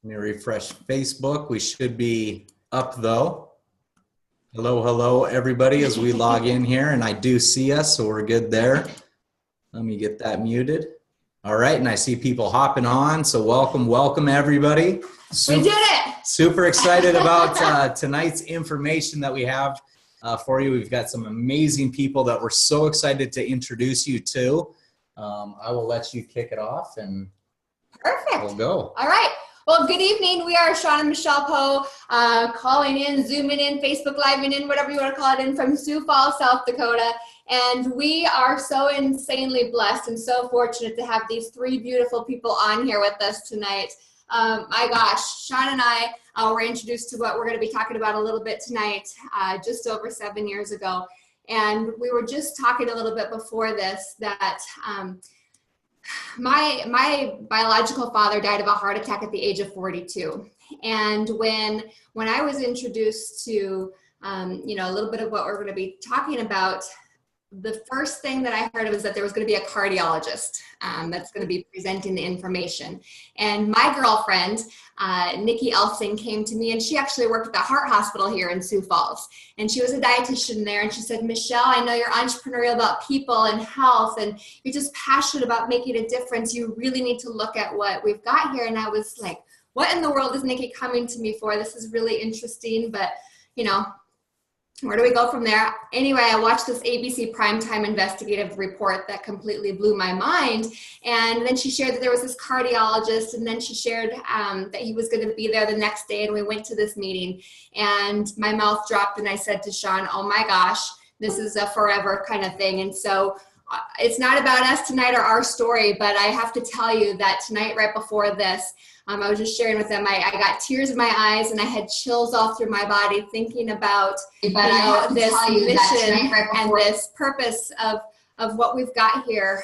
Let me refresh Facebook. We should be up though. Hello, everybody, as we log in here, and I do see us, so we're good there. Let me get that muted. All right, and I see people hopping on, so welcome everybody. We did it! Super excited about tonight's information that we have for you. We've got some amazing people that we're so excited to introduce you to. I will let you kick it off, and Perfect. We'll go. All right. Well, good evening. We are Shawn and Michelle Poe, calling in, zooming in, Facebook Living in, whatever you want to call it, in from Sioux Falls, South Dakota. And we are so insanely blessed and so fortunate to have these three beautiful people on here with us tonight. My gosh, Shawn and I were introduced to what we're going to be talking about a little bit tonight, just over 7 years ago. And we were just talking a little bit before this that my biological father died of a heart attack at the age of 42. And when I was introduced to, a little bit of what we're going to be talking about, the first thing that I heard was that there was going to be a cardiologist that's going to be presenting the information. And my girlfriend, Nikki Elfsing, came to me, and she actually worked at the heart hospital here in Sioux Falls. And she was a dietitian there, and she said, Michelle, I know you're entrepreneurial about people and health, and you're just passionate about making a difference. You really need to look at what we've got here. And I was like, what in the world is Nikki coming to me for? This is really interesting, but where do we go from there? Anyway, I watched this ABC primetime investigative report that completely blew my mind. And then she shared that there was this cardiologist, and then she shared that he was going to be there the next day, and we went to this meeting. And my mouth dropped, and I said to Shawn, oh my gosh, this is a forever kind of thing. And so it's not about us tonight or our story, but I have to tell you that tonight, right before this, I was just sharing with them, I got tears in my eyes and I had chills all through my body thinking about this mission and this purpose of what we've got here,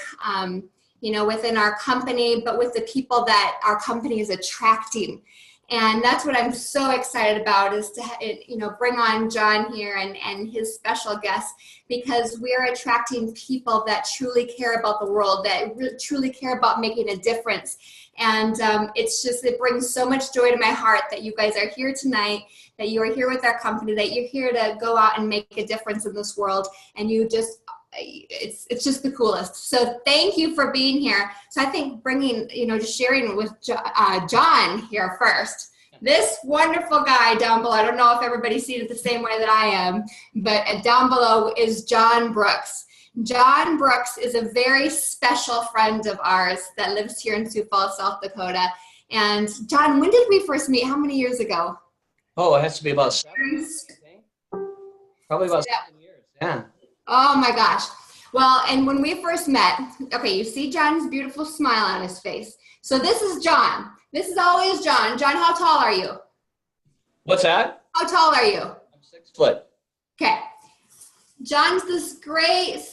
within our company, but with the people that our company is attracting. And that's what I'm so excited about, is to bring on John here and his special guests, because we are attracting people that truly care about the world, that truly care about making a difference. And it brings so much joy to my heart that you guys are here tonight, that you are here with our company, that you're here to go out and make a difference in this world. And it's just the coolest. So thank you for being here. So I think just sharing with John here first. This wonderful guy down below, I don't know if everybody sees it the same way that I am, but down below is John Brooks. John Brooks is a very special friend of ours that lives here in Sioux Falls, South Dakota. And John, when did we first meet? How many years ago? Oh, it has to be about 7 years, I think. Probably about 7 years, yeah. Oh my gosh. Well, and when we first met, okay, you see John's beautiful smile on his face. So this is John. This is always John. John, how tall are you? What's that? How tall are you? I'm 6 foot. Okay. John's this great,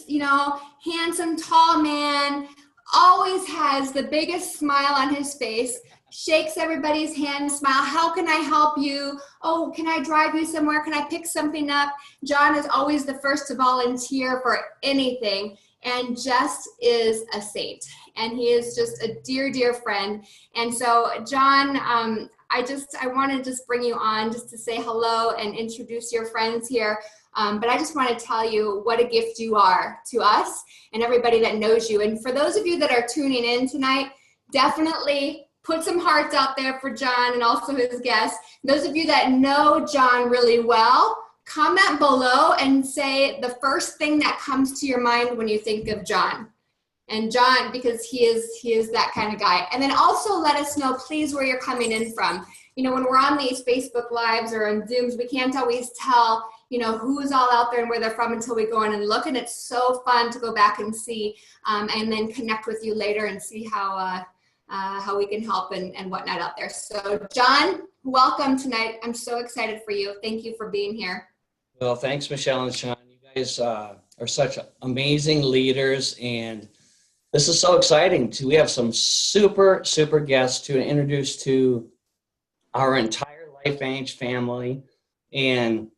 handsome, tall man, always has the biggest smile on his face, shakes everybody's hand, smile. How can I help you? Oh, can I drive you somewhere? Can I pick something up? John is always the first to volunteer for anything, and just is a saint. And he is just a dear, dear friend. And so, John, I want to just bring you on just to say hello and introduce your friends here. But I just want to tell you what a gift you are to us and everybody that knows you. And for those of you that are tuning in tonight, definitely put some hearts out there for John and also his guests. Those of you that know John really well, comment below and say the first thing that comes to your mind when you think of John. And John, because he is that kind of guy. And then also let us know, please, where you're coming in from. When we're on these Facebook Lives or on Zooms, we can't always tell, who's all out there and where they're from until we go in and look. And it's so fun to go back and see, and then connect with you later and see how we can help and whatnot out there. So John, welcome tonight. I'm so excited for you. Thank you for being here. Well, thanks, Michelle and Shawn. You guys are such amazing leaders, and this is so exciting. We have some super, super guests to introduce to our entire LifeVantage family. And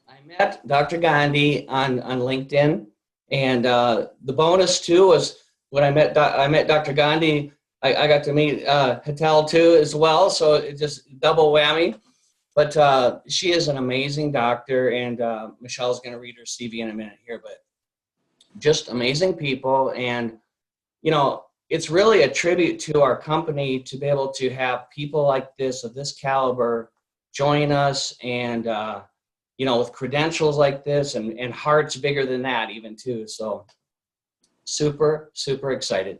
I met Dr. Gandhi on LinkedIn. And the bonus, too, was when I met Dr. Gandhi, I got to meet Hatel too as well, so it just double whammy. But she is an amazing doctor, and Michelle's going to read her CV in a minute here, but just amazing people. And, you know, it's really a tribute to our company to be able to have people like this, of this caliber, join us, and, you know, with credentials like this and hearts bigger than that even too. So super, super excited.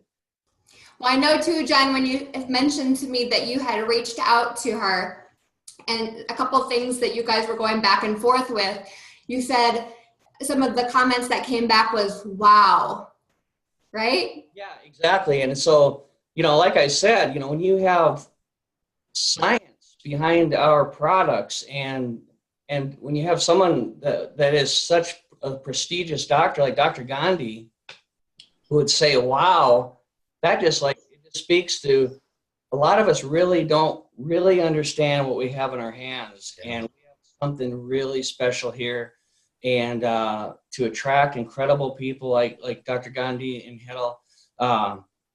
Well, I know too, John, when you mentioned to me that you had reached out to her, and a couple of things that you guys were going back and forth with, you said some of the comments that came back was, wow, right? Yeah, exactly. And so, you know, like I said, you know, when you have science behind our products, and when you have someone that is such a prestigious doctor like Dr. Gandhi, who would say, wow, that just like, it just speaks to a lot of us really don't really understand what we have in our hands. And we have something really special here. And to attract incredible people like Dr. Gandhi and Hedel,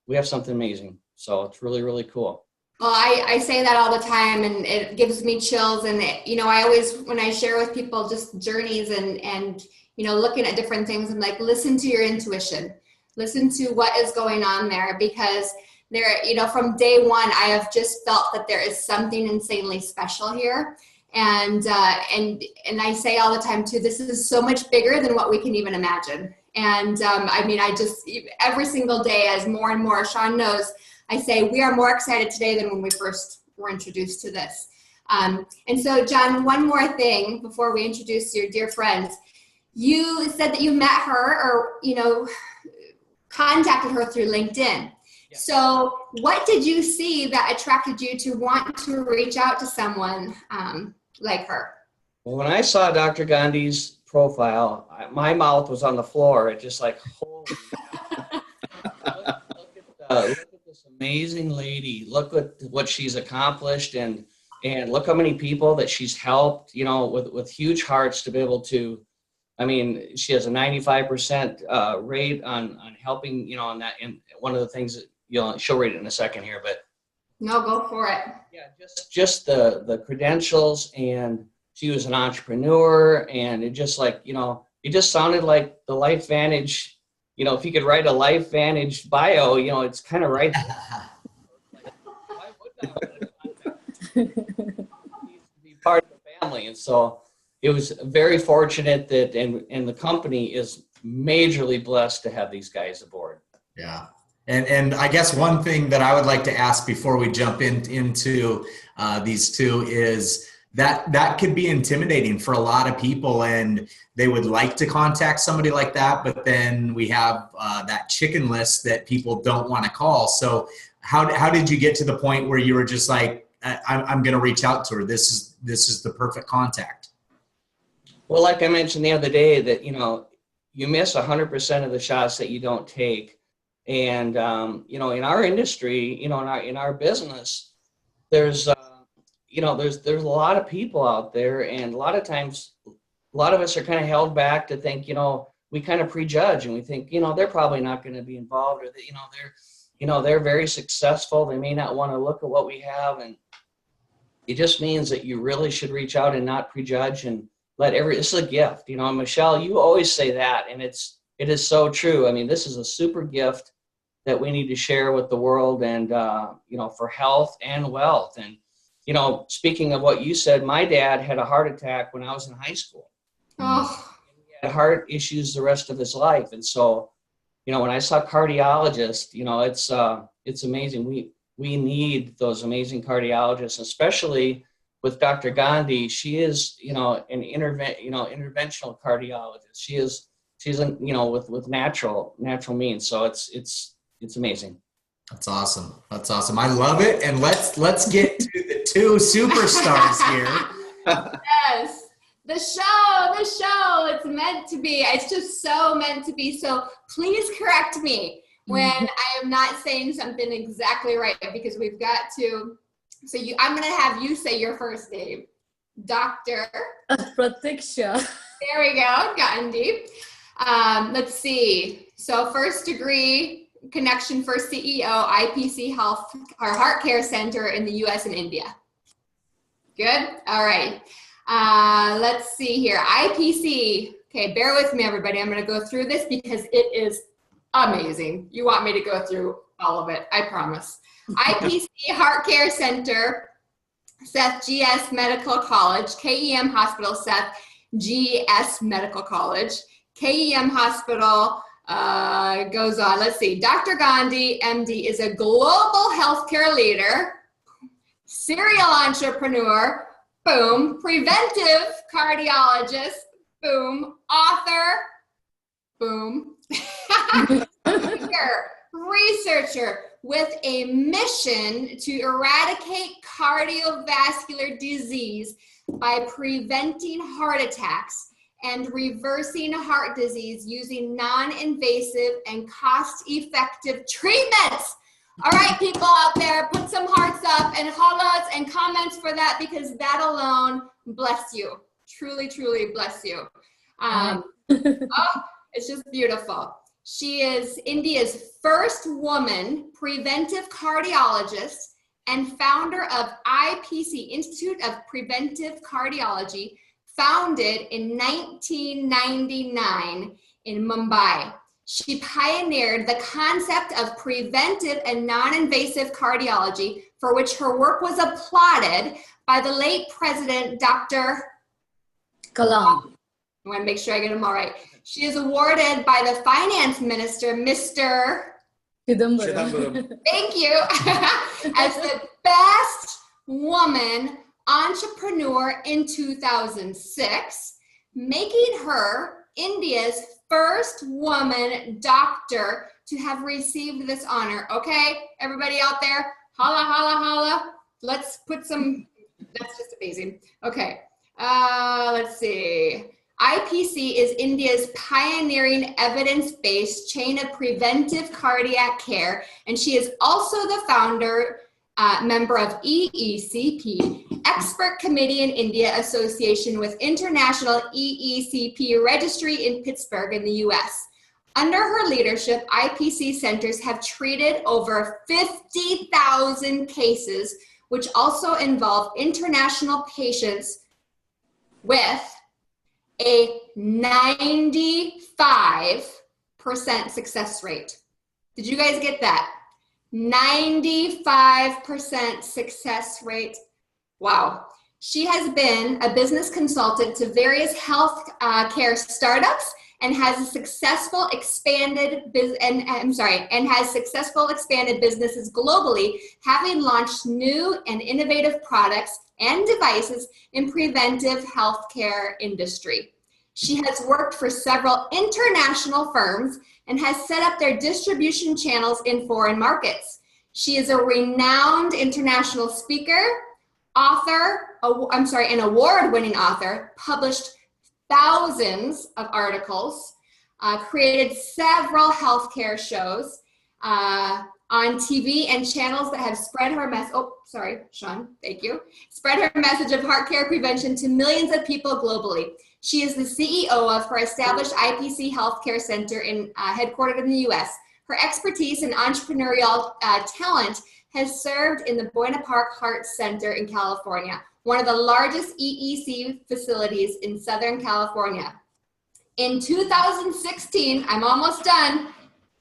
we have something amazing. So it's really, really cool. Well, I say that all the time, and it gives me chills. And, you know, I always, when I share with people just journeys and, you know, looking at different things, I'm like, listen to your intuition. Listen to what is going on there, because there, you know, from day one, I have just felt that there is something insanely special here. And I say all the time too, this is so much bigger than what we can even imagine. And I mean, I just, every single day, as more and more, Shawn knows, I say we are more excited today than when we first were introduced to this. And so, John, one more thing before we introduce your dear friends. You said that you met her, or, you know, contacted her through LinkedIn. Yeah. So what did you see that attracted you to want to reach out to someone like her? Well, when I saw Dr. Gandhi's profile, my mouth was on the floor. It just like, holy look at this amazing lady. Look at what she's accomplished, and look how many people that she's helped, you know, with huge hearts to be able to, I mean, she has a 95% rate on helping, you know, on that. And one of the things that, you know, she'll rate it in a second here, but no, go for it. Yeah, just the credentials, and she was an entrepreneur, and it just like, you know, it just sounded like the LifeVantage, you know, if you could write a LifeVantage bio, you know, it's kind of right there. Like, why would I want to contact her? She needs to be part of the family. And so it was very fortunate that, and the company is majorly blessed to have these guys aboard. Yeah. And I guess one thing that I would like to ask before we jump into these two is that could be intimidating for a lot of people, and they would like to contact somebody like that, but then we have that chicken list that people don't want to call. So how did you get to the point where you were just like, I'm going to reach out to her. This is the perfect contact? Well, like I mentioned the other day, that, you know, you miss 100% of the shots that you don't take. And, you know, in our industry, you know, in our business, there's, you know, there's a lot of people out there, and a lot of times, a lot of us are kind of held back to think, you know, we kind of prejudge, and we think, you know, they're probably not going to be involved, or that, you know, they're very successful. They may not want to look at what we have. And it just means that you really should reach out and not prejudge, and this is a gift, you know. And Michelle, you always say that, and it is so true. I mean, this is a super gift that we need to share with the world, and, you know, for health and wealth. And, you know, speaking of what you said, my dad had a heart attack when I was in high school. Oh. He had heart issues the rest of his life. And so, you know, when I saw Cardiologist, you know, it's amazing. We need those amazing cardiologists, especially with Dr. Gandhi. She is, you know, an interventional cardiologist. She's, you know, with natural means. So it's amazing. That's awesome. That's awesome. I love it. And let's get to the two superstars here. Yes. The show, it's meant to be. It's just so meant to be. So please correct me when I am not saying something exactly right, because we've got to. So I'm going to have you say your first name. Dr. Pratiksha. There we go. Gandhi. Let's see. So first degree connection for CEO, IPC Health or Heart Care Center in the US and India. Good? All right. Let's see here. IPC. Okay, bear with me, everybody. I'm going to go through this because it is amazing. You want me to go through all of it, I promise. IPC Heart Care Center, Seth GS Medical College, KEM Hospital, Seth GS Medical College, KEM Hospital goes on. Let's see. Dr. Gandhi, MD, is a global healthcare leader, serial entrepreneur, boom, preventive cardiologist, boom, author, boom, researcher with a mission to eradicate cardiovascular disease by preventing heart attacks and reversing heart disease using non-invasive and cost-effective treatments. All right, people out there, put some hearts up and hollers and comments for that, because that alone bless you. Truly, truly bless you. Oh, it's just beautiful. She is India's first woman preventive cardiologist and founder of IPC, Institute of Preventive Cardiology, founded in 1999 in Mumbai. She pioneered the concept of preventive and non-invasive cardiology, for which her work was applauded by the late President Dr. Kalam. I want to make sure I get them all right. She is awarded by the Finance Minister, Mr. Chidambaram. Thank you, as the best woman entrepreneur in 2006, making her India's first woman doctor to have received this honor. Okay, everybody out there, holla, holla, holla. Let's put some, that's just amazing. Okay, let's see. IPC is India's pioneering evidence-based chain of preventive cardiac care, and she is also the founder, member of EECP, Expert Committee in India Association with International EECP Registry in Pittsburgh in the US. Under her leadership, IPC centers have treated over 50,000 cases, which also involve international patients with a 95% success rate. Did you guys get that? 95% success rate. Wow. She has been a business consultant to various health care startups and has a successful expanded businesses globally, having launched new and innovative products and devices in preventive healthcare industry. She has worked for several international firms and has set up their distribution channels in foreign markets. She is a renowned international speaker, an award-winning author, published thousands of articles, created several healthcare shows on TV and channels that have spread her message. Oh, sorry, Shawn, thank you. Spread her message of heart care prevention to millions of people globally. She is the CEO of her established IPC Healthcare Center headquartered in the US. Her expertise and entrepreneurial talent has served in the Buena Park Heart Center in California, one of the largest EEC facilities in Southern California. In 2016, I'm almost done.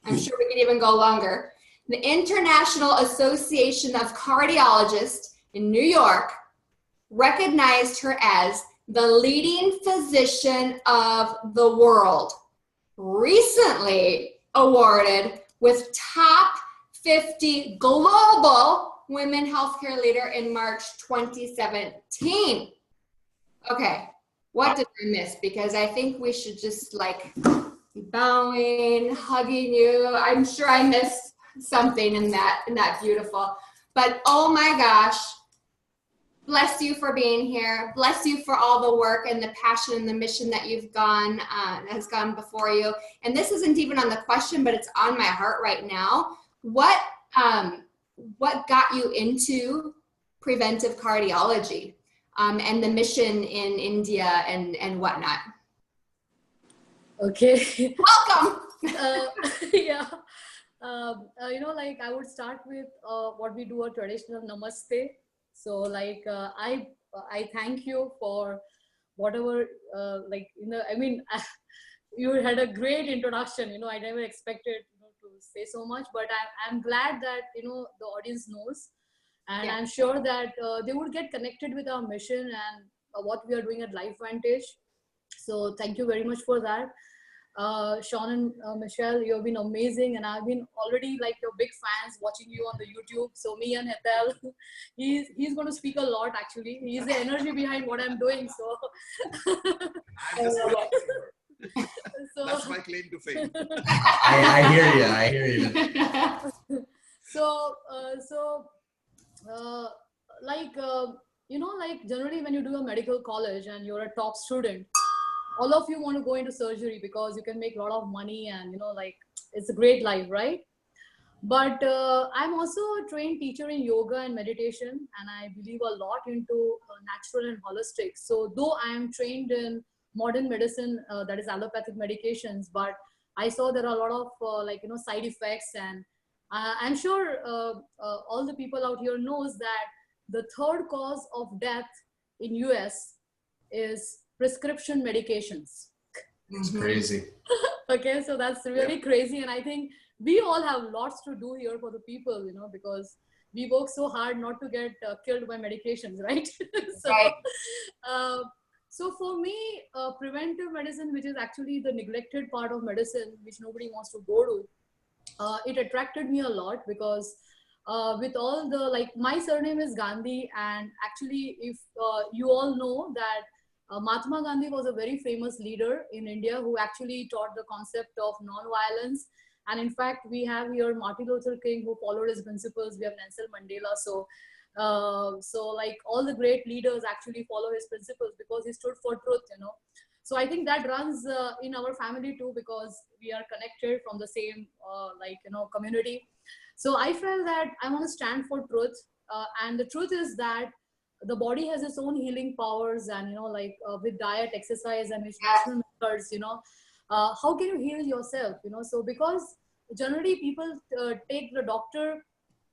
I'm sure we could even go longer. The International Association of Cardiologists in New York recognized her as the leading physician of the world, recently awarded with top 50 global women healthcare leader in March 2017. Okay, what did I miss? Because I think we should just like be bowing, hugging you. I'm sure I missed something in that beautiful. But oh my gosh, bless you for being here. Bless you for all the work and the passion and the mission that has gone before you. And this isn't even on the question, but it's on my heart right now. What got you into preventive cardiology and the mission in India and whatnot? Okay. Welcome. Yeah. Like I would start with what we do, a traditional namaste. So like I thank you for whatever I mean you had a great introduction. I never expected to say so much, but I'm glad that the audience knows, and Yeah. I'm sure that they would get connected with our mission and what we are doing at LifeVantage. So thank you very much for that. Shawn and Michelle, you have been amazing, and I've been already like your big fans watching you on the YouTube. So me and Hetal, he's going to speak a lot actually. He's the energy behind what I'm doing. So, I'm just so that's my claim to fame. I hear you. I hear you. Like generally when you do a medical college and you're a top student, all of you want to go into surgery because you can make a lot of money and like it's a great life, right? But I'm also a trained teacher in yoga and meditation, and I believe a lot into natural and holistic. So though I am trained in modern medicine, that is allopathic medications, but I saw there are a lot of side effects, and I'm sure all the people out here knows that the third cause of death in US is prescription medications. It's crazy. Okay, so that's really crazy, and I think we all have lots to do here for the people, because we work so hard not to get killed by medications, right? Right. So for me, preventive medicine, which is actually the neglected part of medicine, which nobody wants to go to, it attracted me a lot because with all the, my surname is Gandhi, and actually if you all know that Mahatma Gandhi was a very famous leader in India who actually taught the concept of non-violence. And in fact, we have here Martin Luther King who followed his principles. We have Nelson Mandela. So like all the great leaders actually follow his principles because he stood for truth, So I think that runs in our family too, because we are connected from the same, community. So I felt that I want to stand for truth. And the truth is that the body has its own healing powers, and with diet, exercise, and nutritional methods, how can you heal yourself? So because generally people take the doctor,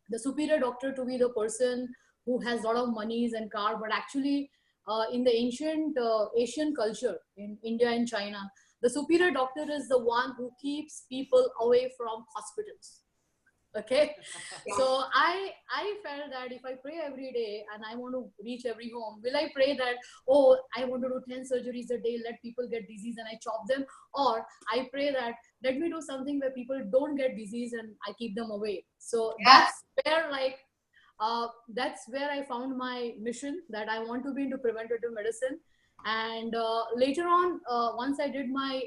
the superior doctor, to be the person who has a lot of monies and car, but actually in the ancient Asian culture in India and China, the superior doctor is the one who keeps people away from hospitals. Okay. So I felt that if I pray every day and I want to reach every home, will I pray that, oh, I want to do 10 surgeries a day, let people get disease and I chop them? Or I pray that let me do something where people don't get disease and I keep them away. So that's where I found my mission, that I want to be into preventative medicine. And later on, once I did my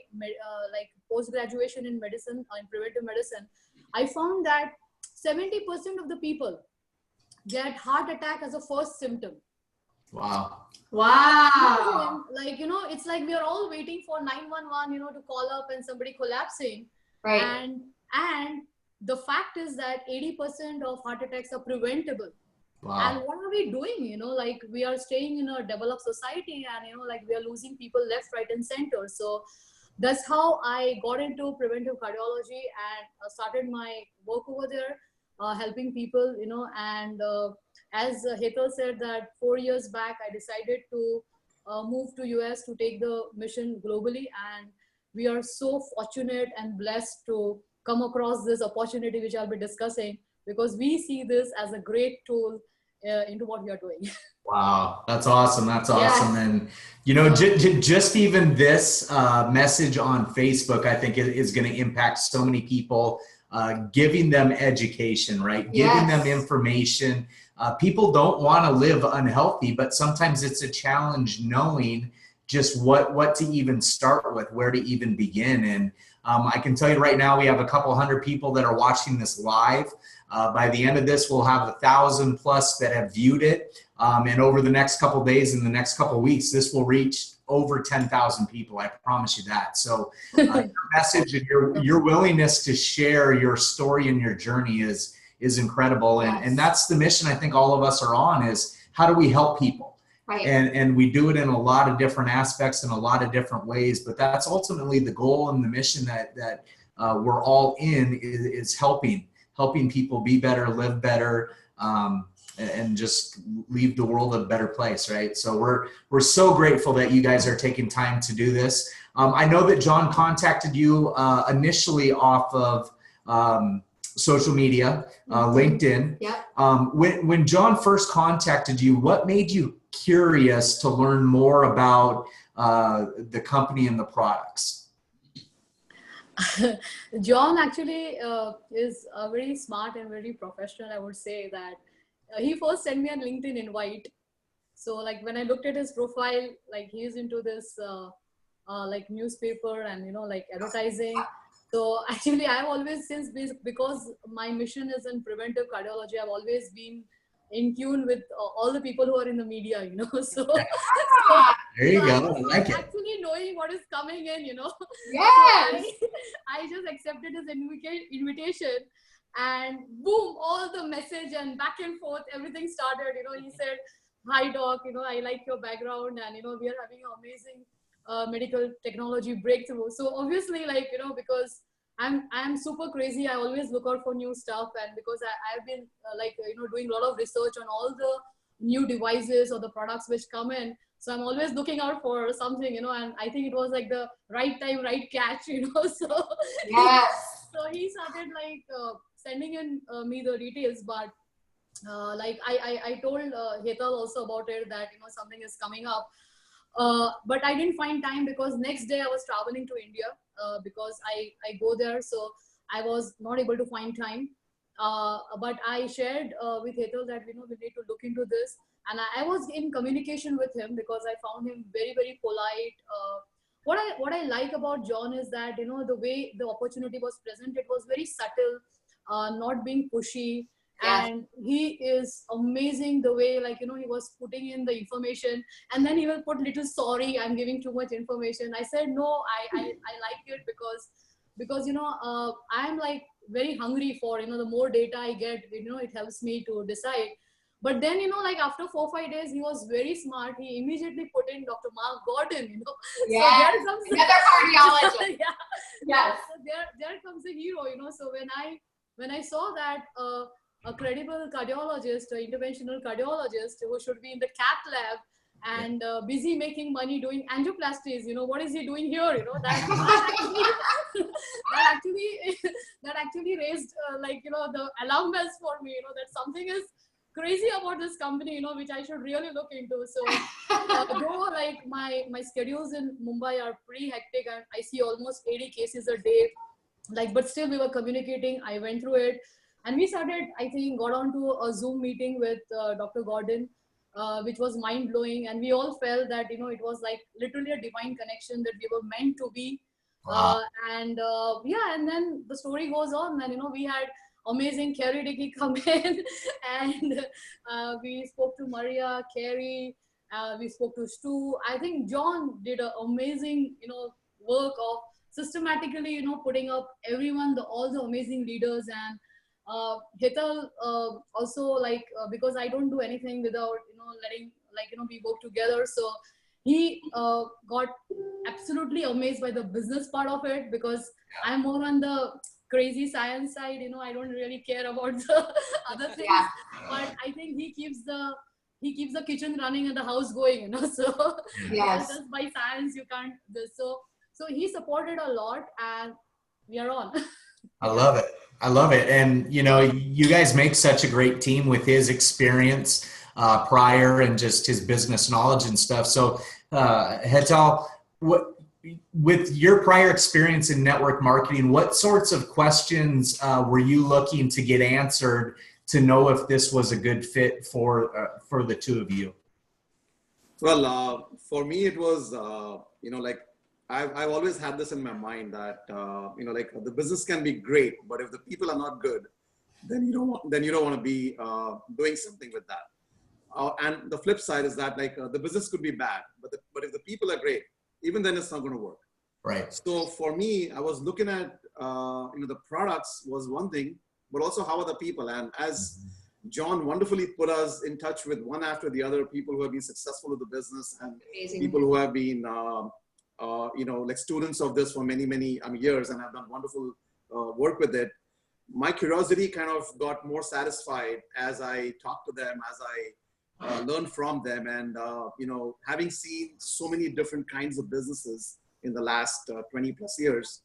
post-graduation in medicine, in preventive medicine, I found that 70% of the people get heart attack as a first symptom. Wow. Wow. It's like we are all waiting for 911, to call up and somebody collapsing. Right. And the fact is that 80% of heart attacks are preventable. Wow. And what are we doing? We are staying in a developed society, and we are losing people left, right, and center. So that's how I got into preventive cardiology and started my work over there, helping people, and as Hetal said that 4 years back, I decided to move to US to take the mission globally. And we are so fortunate and blessed to come across this opportunity, which I'll be discussing, because we see this as a great tool into what we are doing. Wow, that's awesome. That's awesome. Yes. And, just even this message on Facebook, I think is going to impact so many people, giving them education, right? Giving them information. People don't want to live unhealthy, but sometimes it's a challenge knowing just what to even start with, where to even begin. And I can tell you right now, we have a couple hundred people that are watching this live. By the end of this, we'll have 1,000 plus that have viewed it. And over the next couple of days, in the next couple of weeks, this will reach over 10,000 people. I promise you that. So your message and your willingness to share your story and your journey is incredible. And that's the mission I think all of us are on, is how do we help people? Right. And we do it in a lot of different aspects, in a lot of different ways, but that's ultimately the goal and the mission that we're all in is helping people be better, live better, and just leave the world a better place, right? So we're so grateful that you guys are taking time to do this. I know that John contacted you initially off of social media, LinkedIn. Yeah. When John first contacted you, what made you curious to learn more about the company and the products? John actually is very smart and very professional. I would say that he first sent me a LinkedIn invite. So like when I looked at his profile, like he's into this like newspaper and like advertising. So actually I've always because my mission is in preventive cardiology, I've always been in tune with all the people who are in the media, so There you go. I like it. actually knowing what is coming in, Yes. So I just accepted his invitation, and boom, all the message and back and forth, everything started. He said, "Hi doc, I like your background, and we are having an amazing medical technology breakthrough." So obviously, because I'm super crazy, I always look out for new stuff, and because I've been doing a lot of research on all the new devices or the products which come in. So I'm always looking out for something, and I think it was like the right time, right catch, so Yes. so he started sending in me the details, but I told Hetal also about it, that something is coming up, but I didn't find time because next day I was traveling to India because I go there, so I was not able to find time. But I shared with Hetal that we need to look into this, and I was in communication with him because I found him very, very polite. What I like about John is that the way the opportunity was presented was very subtle, not being pushy. Yes. And he is amazing the way he was putting in the information, and then he will put little sorry, I'm giving too much information. I said no, I like it because I'm like very hungry for the more data I get, it helps me to decide. But then after 4-5 days, he was very smart. He immediately put in Dr. Mark Gordon. Yes. So there comes Another cardiologist. yeah. Yes. So there comes a hero. So when I saw that a credible cardiologist, an interventional cardiologist who should be in the cath lab and busy making money doing angioplasties, what is he doing here? That actually raised the alarm bells for me. That something is crazy about this company, which I should really look into. So though my schedules in Mumbai are pretty hectic, and I see almost 80 cases a day, but still we were communicating. I went through it, and we started, I think, got on to a Zoom meeting with Dr. Gordon, which was mind blowing. And we all felt that, it was like literally a divine connection, that we were meant to be. Wow. And then the story goes on, and, we had amazing Carrie Dickey come in, and we spoke to Maria, Carrie, we spoke to Stu. I think John did an amazing, work of systematically, putting up everyone, all the amazing leaders. And Hetal also, because I don't do anything without letting we work together. So he got absolutely amazed by the business part of it, because I'm more on the crazy science side. I don't really care about the other things. Yeah. But I think he keeps the kitchen running and the house going. So Yes. just by science you can't. So he supported a lot, and we are on. I love it. I love it. And, you guys make such a great team with his experience prior and just his business knowledge and stuff. So, Hetal, with your prior experience in network marketing, what sorts of questions were you looking to get answered to know if this was a good fit for the two of you? Well, for me, it was, I've always had this in my mind that, the business can be great, but if the people are not good, then you don't want to be doing something with that. And the flip side is that the business could be bad, but if the people are great, even then it's not going to work. Right. So for me, I was looking at, the products was one thing, but also how are the people? And as John wonderfully put us in touch with one after the other, people who have been successful with the business, and Amazing. people who have been, students of this for many, many years, and have done wonderful work with it, my curiosity kind of got more satisfied as I talked to them, as I learned from them. And, having seen so many different kinds of businesses in the last 20 plus years,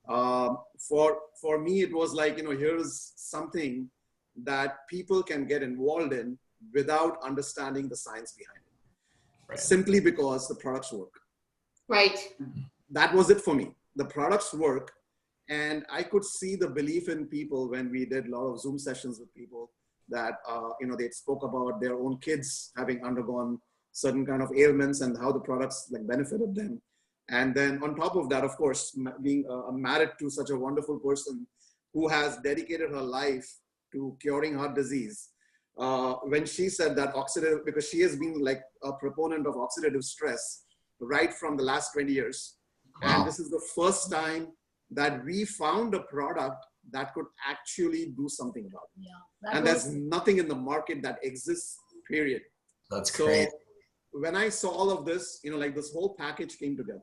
for me, it was like, here's something that people can get involved in without understanding the science behind it, right, simply because the products work. Right. That was it for me. The products work. And I could see the belief in people when we did a lot of Zoom sessions with people that, they spoke about their own kids having undergone certain kind of ailments and how the products like benefited them. And then on top of that, of course, being married to such a wonderful person who has dedicated her life to curing heart disease. When she said that oxidative, because she has been like a proponent of oxidative stress right from the last 20 years. Wow. And this is the first time that we found a product that could actually do something about it. Yeah, and there's nothing in the market that exists, period. That's great. So when I saw all of this, like this whole package came together.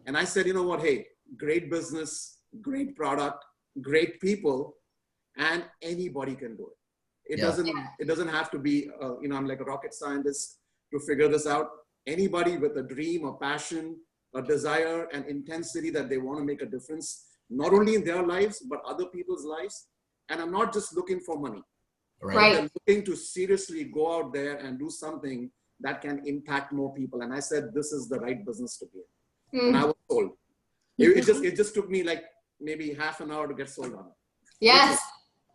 And I said, you know what, hey, great business, great product, great people, and anybody can do it. It doesn't have to be, I'm like a rocket scientist to figure this out. Anybody with a dream, a passion, a desire and intensity that they want to make a difference, not only in their lives, but other people's lives. And I'm not just looking for money. Right. I'm looking to seriously go out there and do something that can impact more people. And I said, this is the right business to be in. And I was sold. It just took me like maybe half an hour to get sold on it. Yes.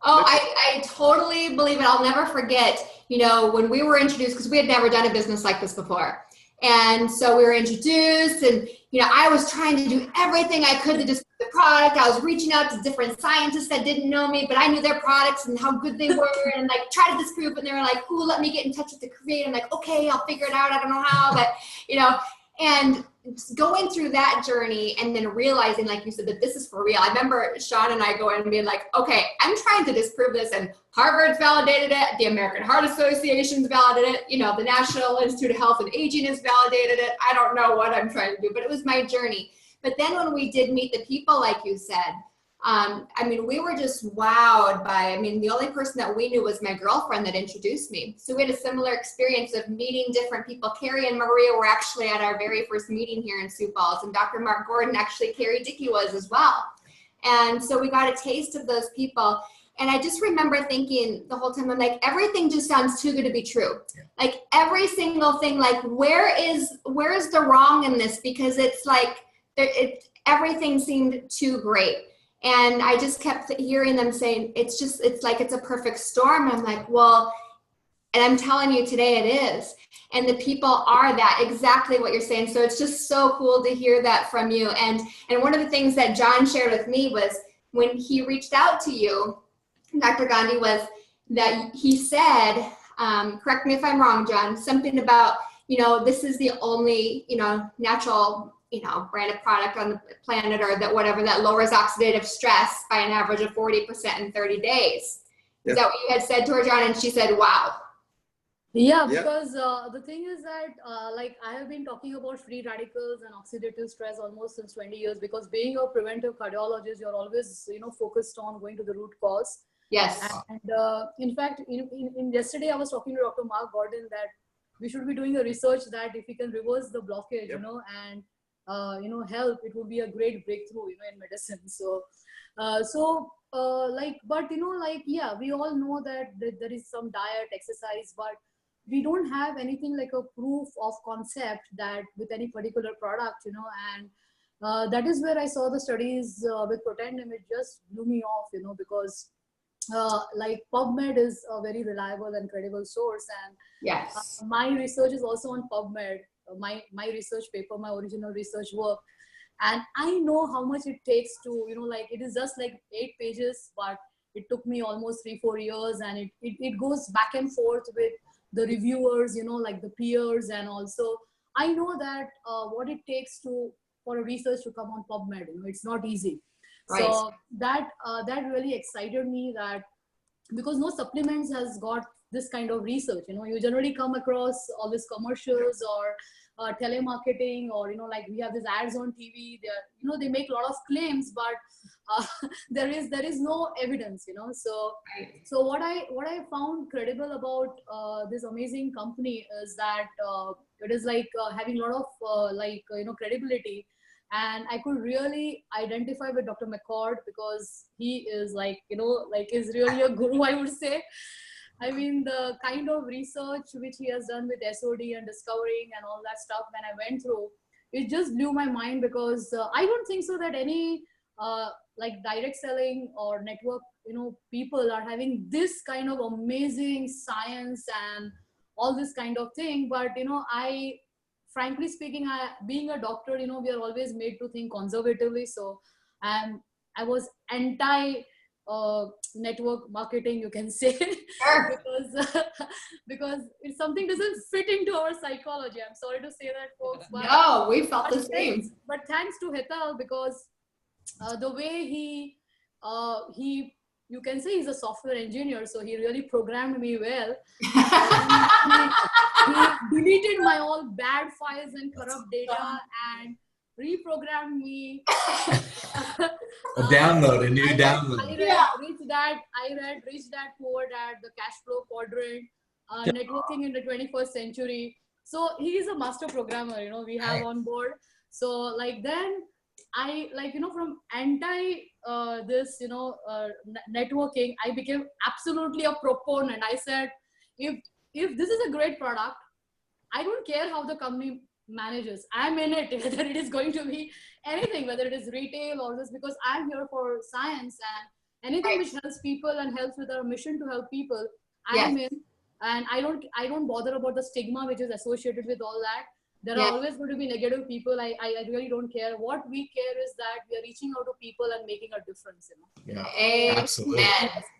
Oh, I totally believe it. I'll never forget, when we were introduced, because we had never done a business like this before. And so we were introduced and, I was trying to do everything I could to describe the product. I was reaching out to different scientists that didn't know me, but I knew their products and how good they were and like try to disprove it. And they were like, ooh, let me get in touch with the creator. I'm like, okay, I'll figure it out. I don't know how, but, and going through that journey and then realizing, like you said, that this is for real. I remember Shawn and I going and being like, okay, I'm trying to disprove this, and Harvard's validated it, the American Heart Association's validated it, the National Institute of Health and Aging has validated it. I don't know what I'm trying to do, but it was my journey. But then when we did meet the people, like you said, we were just wowed by, the only person that we knew was my girlfriend that introduced me. So we had a similar experience of meeting different people. Carrie and Maria were actually at our very first meeting here in Sioux Falls, and Dr. Mark Gordon, actually Carrie Dickey was as well. And so we got a taste of those people. And I just remember thinking the whole time, I'm like, everything just sounds too good to be true. Like every single thing, like where is the wrong in this? Because it's like, everything seemed too great. And I just kept hearing them saying, it's like it's a perfect storm. And I'm like, well, and I'm telling you today it is. And the people are that, exactly what you're saying. So it's just so cool to hear that from you. And one of the things that John shared with me was when he reached out to you, Dr. Gandhi, was that he said, correct me if I'm wrong, John, something about, this is the only, natural branded product on the planet, or that whatever, that lowers oxidative stress by an average of 40% in 30 days. Is that what you had said to her, John? And she said, wow. Yeah, because the thing is that I have been talking about free radicals and oxidative stress almost since 20 years, because being a preventive cardiologist, you're always, focused on going to the root cause. Yes. And in fact, in yesterday, I was talking to Dr. Mark Gordon that we should be doing a research that if we can reverse the blockage, and help, it would be a great breakthrough, in medicine. So, we all know that there is some diet, exercise, but we don't have anything like a proof of concept that with any particular product, and that is where I saw the studies with Protandim. It just blew me off, because PubMed is a very reliable and credible source. And yes, my research is also on PubMed. My research paper, my original research work, and I know how much it takes to, it is just like 8 pages, but it took me almost 3-4 years, and it goes back and forth with the reviewers, like the peers, and also I know that what it takes for a research to come on PubMed, it's not easy. Right. So that really excited me, that because no supplements has got this kind of research. You generally come across all these commercials or telemarketing, or like we have these ads on TV. They're they make a lot of claims, but there is no evidence. So what I found credible about this amazing company is that it is like having a lot of credibility. And I could really identify with Dr. McCord because he is is really a guru, I would say. I mean, the kind of research which he has done with SOD and discovering and all that stuff, when I went through, it just blew my mind, because I don't think so that any direct selling or network, people are having this kind of amazing science and all this kind of thing. But, frankly speaking, being a doctor, we are always made to think conservatively. So I was anti network marketing, you can say, because it's something doesn't fit into our psychology. I'm sorry to say that, folks. But, no, we felt the same. But thanks to Hital, because the way he you can say he's a software engineer, so he really programmed me well. He deleted my all bad files and corrupt data and reprogrammed me. A download, a new download. I read Rich Dad Poor Dad, the cash flow quadrant, networking in the 21st century. So he is a master programmer, we have on board. So then I from anti this networking, I became absolutely a proponent. I said, if this is a great product, I don't care how the company manages. I'm in it, whether it is going to be anything, whether it is retail or this, because I'm here for science and anything which helps people and helps with our mission to help people. I'm in, and I don't bother about the stigma which is associated with all that. There are always going to be negative people. I really don't care. What we care is that we are reaching out to people and making a difference. Yeah, absolutely.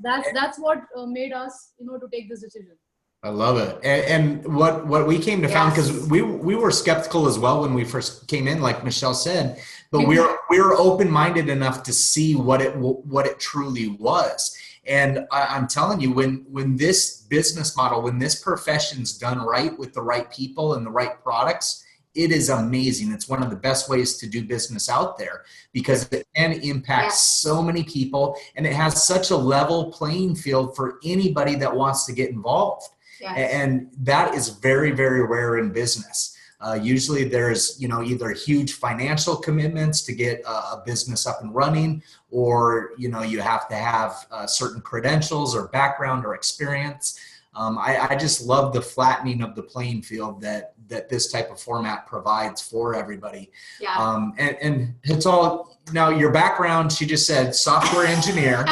That's what made us, to take this decision. I love it. And what we came to find, because we were skeptical as well when we first came in, like Michelle said, but we were open-minded enough to see what it truly was. And I'm telling you, when this business model, when this profession's done right with the right people and the right products, it is amazing. It's one of the best ways to do business out there, because it can impact so many people, and it has such a level playing field for anybody that wants to get involved. And that is very, very rare in business. Usually there's, either huge financial commitments to get a business up and running, or, you have to have certain credentials or background or experience. I just love the flattening of the playing field that this type of format provides for everybody. And it's all, now your background, she just said software engineer.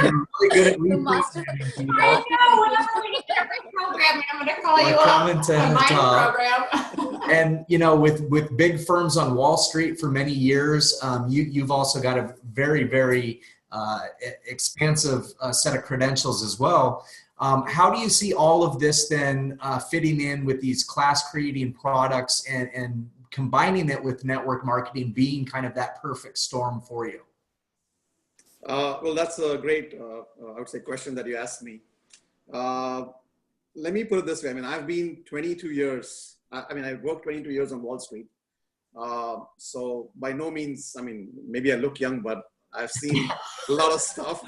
You're really good at reprogramming people. I know, whenever we get reprogramming, I'm going to call you up. And with big firms on Wall Street for many years, you've also got a very, very expansive set of credentials as well. How do you see all of this then fitting in with these class creating products and combining it with network marketing being kind of that perfect storm for you? Well, that's a great, I would say, question that you asked me. Let me put it this way. I mean, I've been 22 years. I worked 22 years on Wall Street. So by no means, maybe I look young, but I've seen a lot of stuff.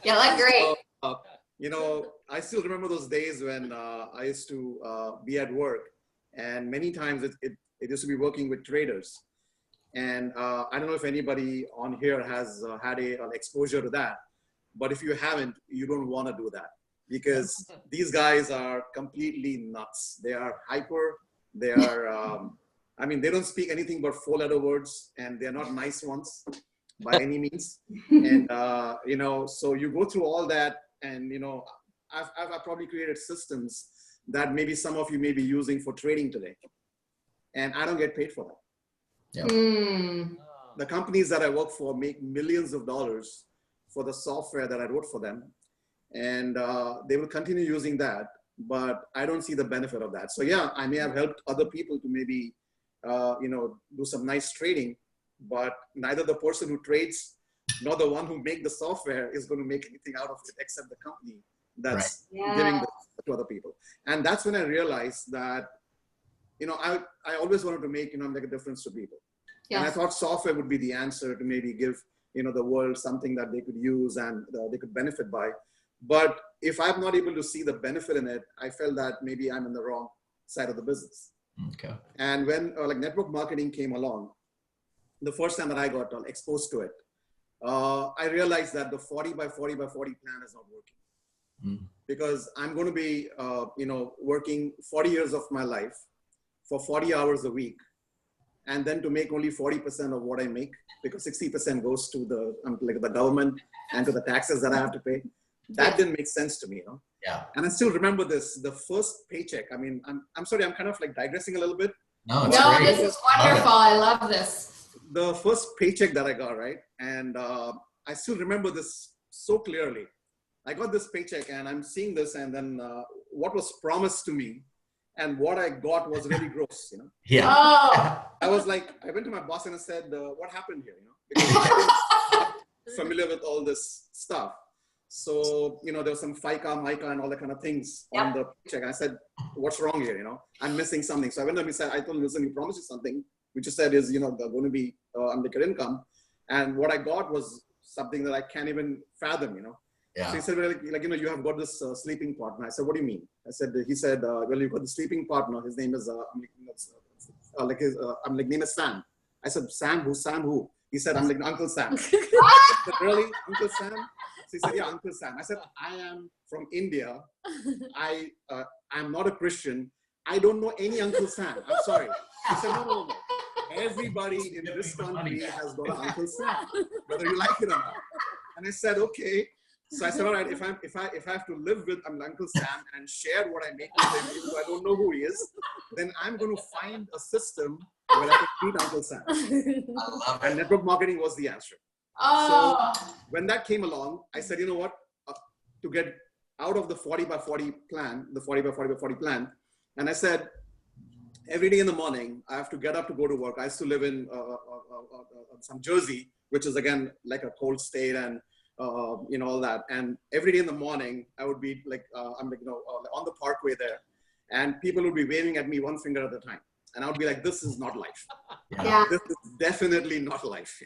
You look great. So, I still remember those days when I used to be at work, and many times it used to be working with traders. And I don't know if anybody on here has had an exposure to that, but if you haven't, you don't want to do that, because these guys are completely nuts. They are hyper. They are, they don't speak anything but 4-letter words, and they're not nice ones by any means. And, so you go through all that, and, I've probably created systems that maybe some of you may be using for trading today, and I don't get paid for that. The companies that I work for make millions of dollars for the software that I wrote for them, and they will continue using that, but I don't see the benefit of that. So yeah, I may have helped other people to maybe do some nice trading, but neither the person who trades nor the one who make the software is going to make anything out of it except the company that's giving this to other people. And that's when I realized that I always wanted to make, make a difference to people. Yes. And I thought software would be the answer to maybe give, the world something that they could use and they could benefit by. But if I'm not able to see the benefit in it, I felt that maybe I'm in the wrong side of the business. Okay. And when network marketing came along, the first time that I got exposed to it, I realized that the 40 by 40 by 40 plan is not working. Because I'm going to be, working 40 years of my life for 40 hours a week, and then to make only 40% of what I make, because 60% goes to the government and to the taxes that I have to pay. That didn't make sense to me, Yeah. And I still remember the first paycheck. I mean, I'm sorry, I'm kind of digressing a little bit. No, it's great. This is wonderful. I love this. The first paycheck that I got, right? And I still remember this so clearly. I got this paycheck and I'm seeing this, and then what was promised to me and what I got was really gross, Yeah. Oh. I was like, I went to my boss and I said, what happened here, Because I was familiar with all this stuff. So, there was some FICA, MICA and all that kind of things on the paycheck. I said, what's wrong here, I'm missing something. So I went to him and said, I told him, listen, you promised you something, which you said is, going to be unlimited income. And what I got was something that I can't even fathom, Yeah. So he said, well, you have got this sleeping partner. I said, what do you mean? He said, well, you've got the sleeping partner. His name is, name is Sam. I said, Sam who? Sam who? He said, I'm like Uncle Sam. I said, really? Uncle Sam? So he said, yeah, Uncle Sam. I said, I am from India. I'm not a Christian. I don't know any Uncle Sam. I'm sorry. He said, no. Everybody in this country has got an Uncle Sam, whether you like it or not. And I said, okay. So I said, all right, if I have to live with Uncle Sam and share what I make with him, even though I don't know who he is, then I'm going to find a system where I can meet Uncle Sam. And network marketing was the answer. Oh. So when that came along, I said, you know what, to get out of the 40 by 40 plan, the 40 by 40 by 40 plan, and I said, every day in the morning, I have to get up to go to work. I used to live in some Jersey, which is again like a cold state and all that. And every day in the morning, I would be on the parkway there, and people would be waving at me one finger at a time. And I would be like, this is not life. Yeah. This is definitely not life.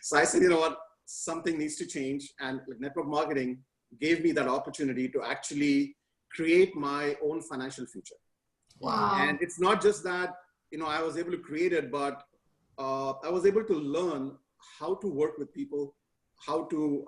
So I said, you know what, something needs to change. And network marketing gave me that opportunity to actually create my own financial future. Wow. And it's not just that, I was able to create it, but I was able to learn how to work with people, how to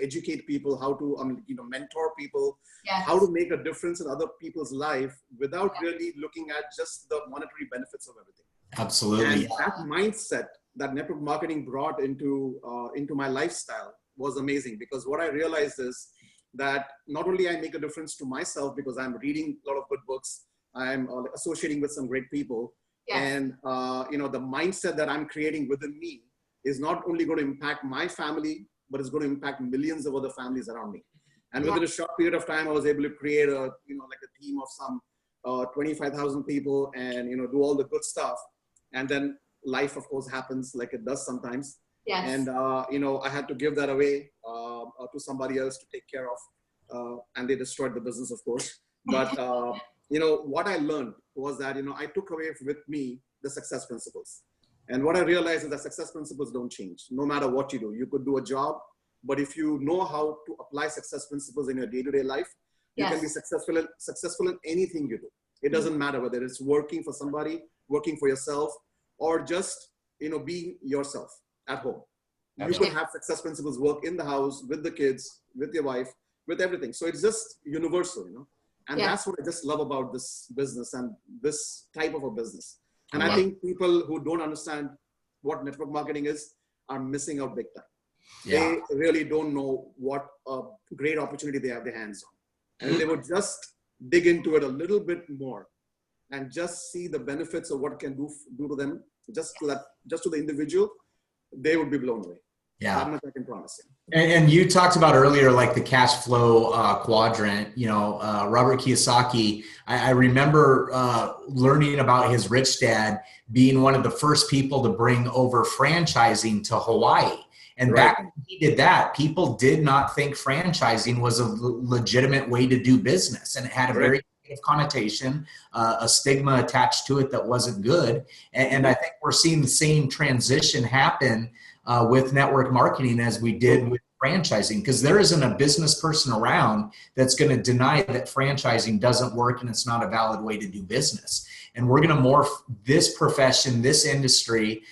educate people, how to mentor people, Yes. how to make a difference in other people's life without really looking at just the monetary benefits of everything. Absolutely. And that mindset that network marketing brought into my lifestyle was amazing, because what I realized is that not only I make a difference to myself because I'm reading a lot of good books, I'm associating with some great people, Yes. and the mindset that I'm creating within me is not only going to impact my family, but it's going to impact millions of other families around me. And within a short period of time, I was able to create a team of some 25,000 people and, do all the good stuff. And then life, of course, happens like it does sometimes. Yes. And, I had to give that away to somebody else to take care of. And they destroyed the business, of course. But, what I learned was that, I took away with me the success principles. And what I realized is that success principles don't change, no matter what you do. You could do a job, but if you know how to apply success principles in your day-to-day life, you Yes. can be successful in anything you do. It doesn't matter whether it's working for somebody, working for yourself, or just, being yourself at home. You could have success principles work in the house, with the kids, with your wife, with everything. So it's just universal, And Yes. that's what I just love about this business and this type of a business. And Yeah. I think people who don't understand what network marketing is are missing out big time. Yeah. They really don't know what a great opportunity they have their hands on. And if they would just dig into it a little bit more and just see the benefits of what it can do to them, just to the individual, they would be blown away. Yeah. That much I can promise you. And you talked about earlier, like the cash flow quadrant, Robert Kiyosaki, I remember learning about his rich dad being one of the first people to bring over franchising to Hawaii. And Right. back when he did that, people did not think franchising was a legitimate way to do business. And it had a very negative connotation, a stigma attached to it that wasn't good. And I think we're seeing the same transition happen with network marketing as we did with franchising, because there isn't a business person around that's going to deny that franchising doesn't work and it's not a valid way to do business. And we're going to morph this profession, this industry,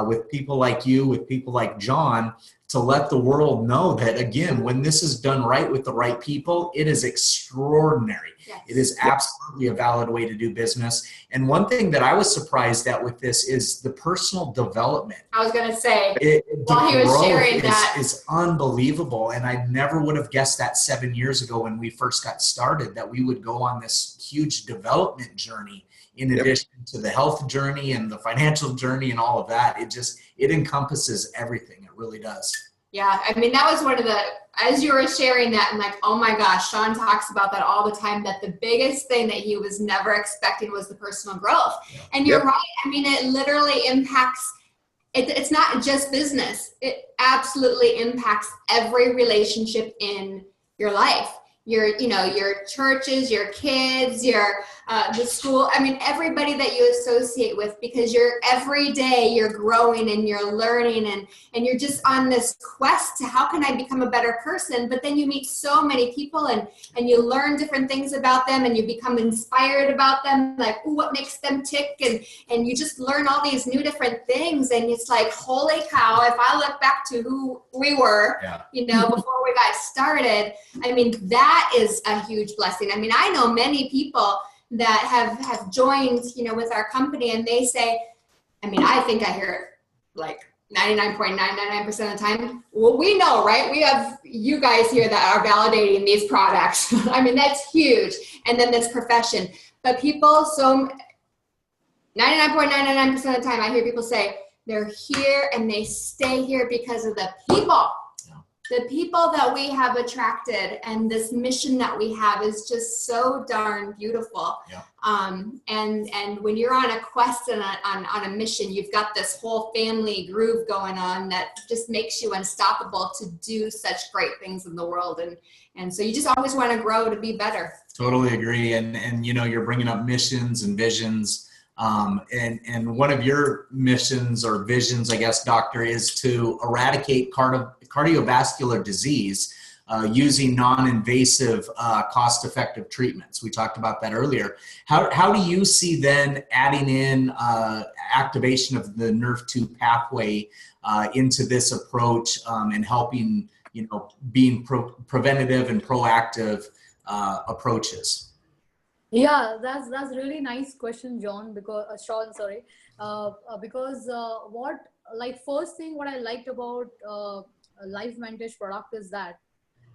with people like you, with people like John, to let the world know that, again, when this is done right with the right people, it is extraordinary. Yes. It is absolutely a valid way to do business. And one thing that I was surprised at with this is the personal development. I was going to say, while he was sharing that, is unbelievable. And I never would have guessed that 7 years ago when we first got started, that we would go on this huge development journey in addition to the health journey and the financial journey and all of that. It encompasses everything. It really does. Yeah. I mean, that was one of the, as you were sharing that, I'm like, oh my gosh, Shawn talks about that all the time, that the biggest thing that he was never expecting was the personal growth. Yeah. And you're right. I mean, it literally impacts, it's not just business. It absolutely impacts every relationship in your life. Your churches, your kids, the school. I mean, everybody that you associate with, because every day you're growing and you're learning and you're just on this quest to how can I become a better person? But then you meet so many people and you learn different things about them and you become inspired about them, like, ooh, what makes them tick? And you just learn all these new different things. And it's like, holy cow, if I look back to who we were, before we got started, I mean, that is a huge blessing. I mean, I know many people that have joined, with our company, and they say, I mean, I think I hear it like 99.999% of the time. Well, we know, right? We have you guys here that are validating these products. I mean, that's huge. And then this profession. But people, so 99.999% of the time, I hear people say they're here and they stay here because of the people. The people that we have attracted and this mission that we have is just so darn beautiful. Yeah. And when you're on a quest and on a mission, you've got this whole family groove going on that just makes you unstoppable to do such great things in the world. And so you just always want to grow to be better. Totally agree. And you're bringing up missions and visions. And one of your missions or visions, I guess, doctor, is to eradicate cardiovascular disease using non-invasive, cost-effective treatments. We talked about that earlier. How do you see then adding in activation of the NERV2 pathway into this approach and helping, being preventative and proactive approaches? Yeah, that's really nice question, John, because Shawn, sorry, because first thing what I liked about LifeVantage product is that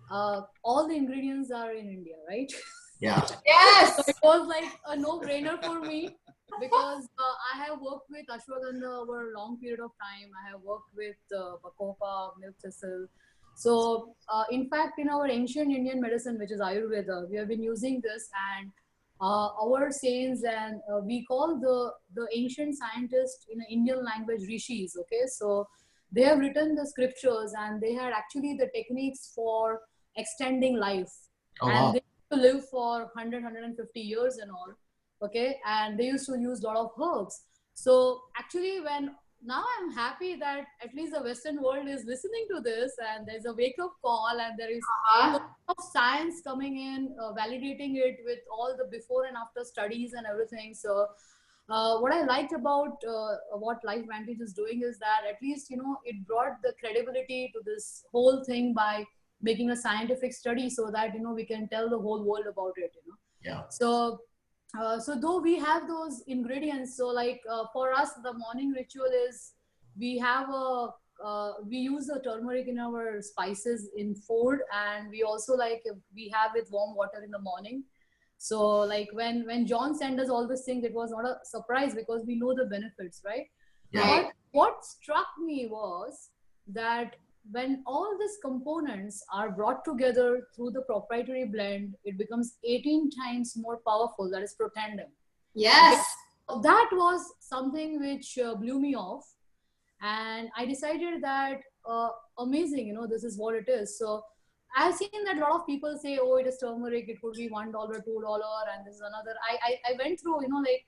all the ingredients are in India, right? Yeah. Yes. So it was like a no-brainer for me because I have worked with ashwagandha over a long period of time. I have worked with bacopa, milk thistle. So in fact, in our ancient Indian medicine, which is Ayurveda, we have been using this, and our saints, and we call the ancient scientists in the Indian language rishis. Okay, so they have written the scriptures and they had actually the techniques for extending life. Oh, and wow. They used to live for 100-150 years and all. Okay, and they used to use a lot of herbs. So actually, now I'm happy that at least the Western world is listening to this, and there's a wake-up call, and there is a lot of science coming in, validating it with all the before and after studies and everything. So what I liked about what LifeVantage is doing is that at least, it brought the credibility to this whole thing by making a scientific study so that, we can tell the whole world about it, Yeah. So though we have those ingredients, so for us, the morning ritual is we use the turmeric in our spices in food, and we also we have with warm water in the morning. So when John sent us all these things, it was not a surprise because we know the benefits, right? Yeah. But what struck me was that when all these components are brought together through the proprietary blend, it becomes 18 times more powerful. That is Protandim. Yes. Okay? That was something which blew me off. And I decided that, amazing, this is what it is. So I've seen that a lot of people say, oh, it is turmeric, it could be $1, $2, and this is another. I went through, like,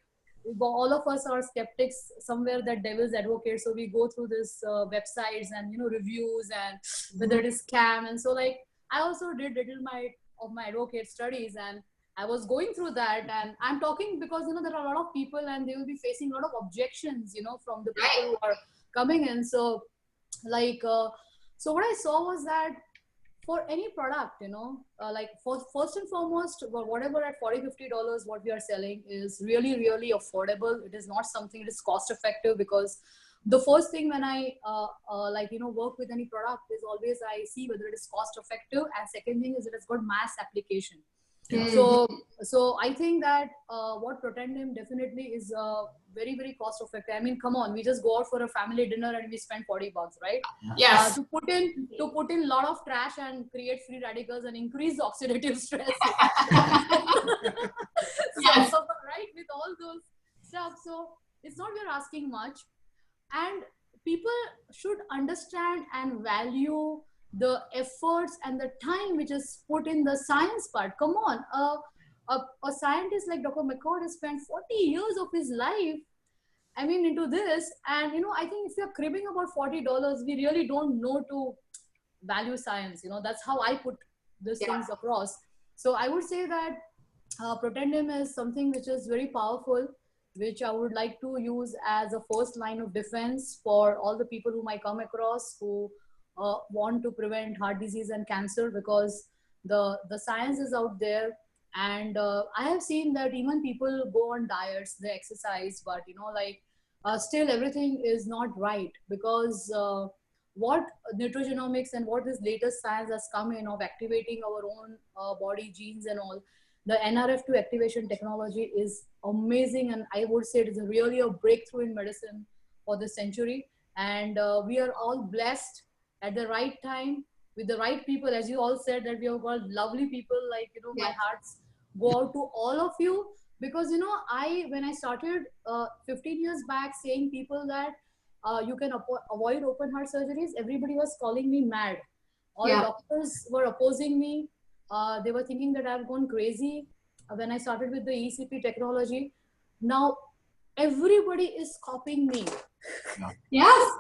all of us are skeptics, somewhere that devil's advocate. So we go through this websites and, reviews and whether it is scam. And so, like, I also did little of my advocate studies, and I was going through that. And I'm talking because, there are a lot of people and they will be facing a lot of objections, from the people who are coming in. So, like, so what I saw was that for any product, like first and foremost, whatever at $40-50 what we are selling is really, really affordable. It is not something, it is cost effective, because the first thing when I work with any product is always I see whether it is cost effective, and second thing is it has got mass application. So I think that what Protandim definitely is very, very cost effective. I mean, come on, we just go out for a family dinner and we spend $40, right? Yes. To put in a lot of trash and create free radicals and increase oxidative stress. Yes. So, right, with all those stuff. So it's not we're asking much, and people should understand and value the efforts and the time which is put in the science part. Come on, a scientist like Dr. McCord has spent 40 years of his life, I mean, into this. And, I think if you're cribbing about $40, we really don't know to value science. That's how I put these things across. So I would say that Protandim is something which is very powerful, which I would like to use as a first line of defense for all the people whom I come across who want to prevent heart disease and cancer, because the science is out there. And I have seen that even people go on diets, they exercise, but still everything is not right, because what nutrigenomics and what this latest science has come in of activating our own body genes and all, the NRF2 activation technology is amazing. And I would say it is really a breakthrough in medicine for this century. And we are all blessed at the right time with the right people. As you all said, that we have got lovely people, like, my hearts go out to all of you, because, when I started 15 years back saying people that you can avoid open heart surgeries, everybody was calling me mad. All doctors were opposing me. They were thinking that I've gone crazy when I started with the ECP technology. Now everybody is copying me. Yes.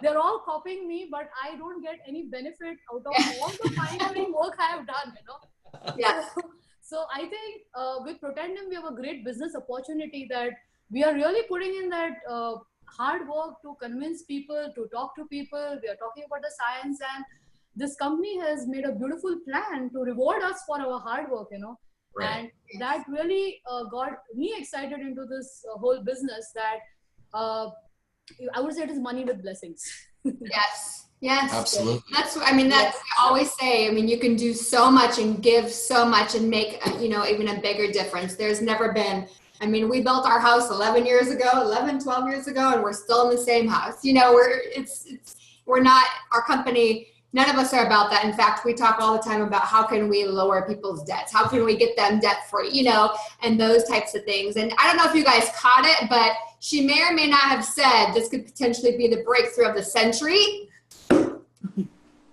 They're all copying me, but I don't get any benefit out of all the pioneering work I have done, Yes. So I think with Protandim, we have a great business opportunity that we are really putting in that hard work to convince people, to talk to people. We are talking about the science, and this company has made a beautiful plan to reward us for our hard work, Right. And that really got me excited into this whole business, that I would say it is money with blessings. Yes. Yes. Absolutely. That's I always say, you can do so much and give so much and make, even a bigger difference. There's never been, we built our house 12 years ago, and we're still in the same house. We're not, our company, none of us are about that. In fact, we talk all the time about how can we lower people's debts? How can we get them debt free, and those types of things. And I don't know if you guys caught it, but she may or may not have said this could potentially be the breakthrough of the century.